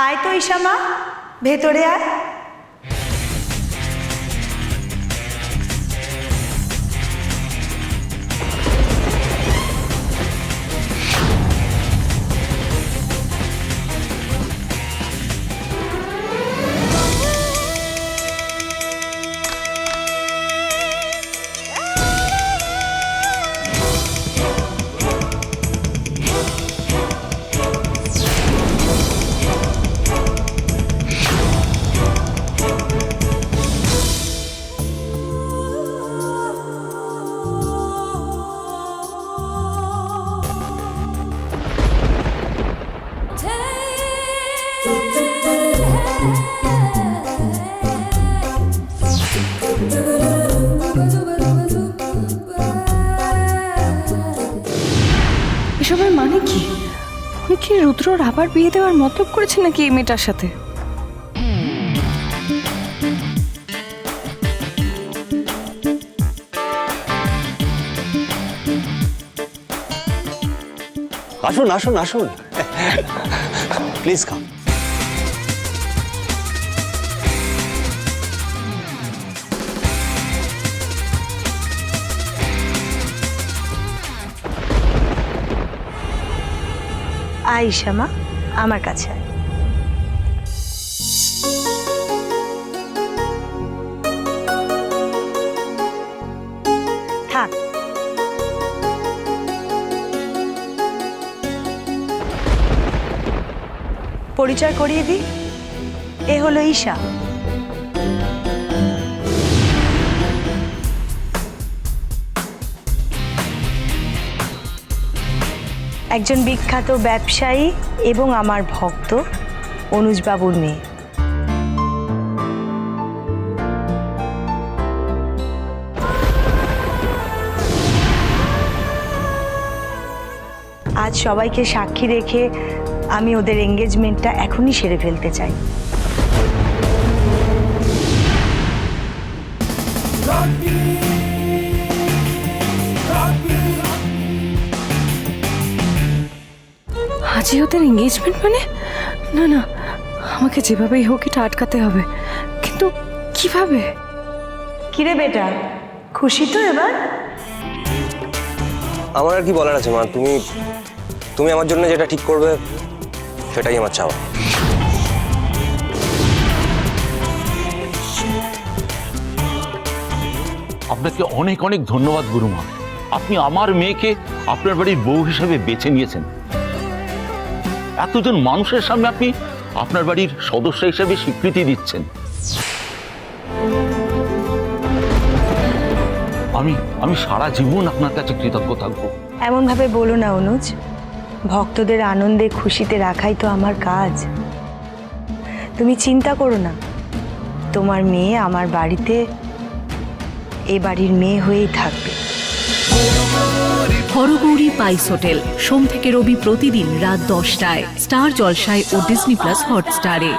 আয় তো ঈশা মা, ভেতরে আয়। এসবের মানে কি? উনি কি রুদ্রর আবার বিয়ে দেওয়ার মতলব করেছেন নাকি এই মেয়েটার সাথে? আসুন আসুন আসুন, প্লিজ কাম। আয় ঈশা মা, আমার কাছে আয়। থাক। পরিচয় করিয়ে দিই, এ হলো ঈশা। একজন বিখ্যাত ব্যবসায়ী এবং আমার ভক্ত অনুজবাবুর মেয়ে। আজ সবাইকে সাক্ষী রেখে আমি ওদের এঙ্গেজমেন্টটা এখনই সেরে ফেলতে চাই। আজই ওদের এঙ্গেজমেন্ট মানে? না না, আমাকে যেভাবেই হোক এটা আটকাতে হবে, কিন্তু কিভাবে? কিরে বেটা, খুশি তো এবার? আমার আর কি বলার আছে মা, তুমি আমার জন্য যেটা ঠিক করবে সেটাই আমার চাওয়া। আপনাকে অনেক অনেক ধন্যবাদ গুরুমা। আপনি আমার মেয়েকে আপনার বাড়ির বউ হিসেবে বেছে নিয়েছেন। এতজন মানুষের সামনে আপনি আপনার বাড়ির সদস্য হিসেবে স্বীকৃতি দিচ্ছেন। আমি সারা জীবন আপনার কাছে কৃতজ্ঞ থাকবো। এমন ভাবে বলো না অনুজ, ভক্তদের আনন্দে খুশিতে রাখাই তো আমার কাজ। তুমি চিন্তা করো না, তোমার মেয়ে আমার বাড়িতে এ বাড়ির মেয়ে হয়েই থাকবে। হরগৌরী পাইস হোটেল, সোম থেকে রবি প্রতিদিন রাত 10টায় স্টার জলসায় ও ডিজনি প্লাস হটস্টারে।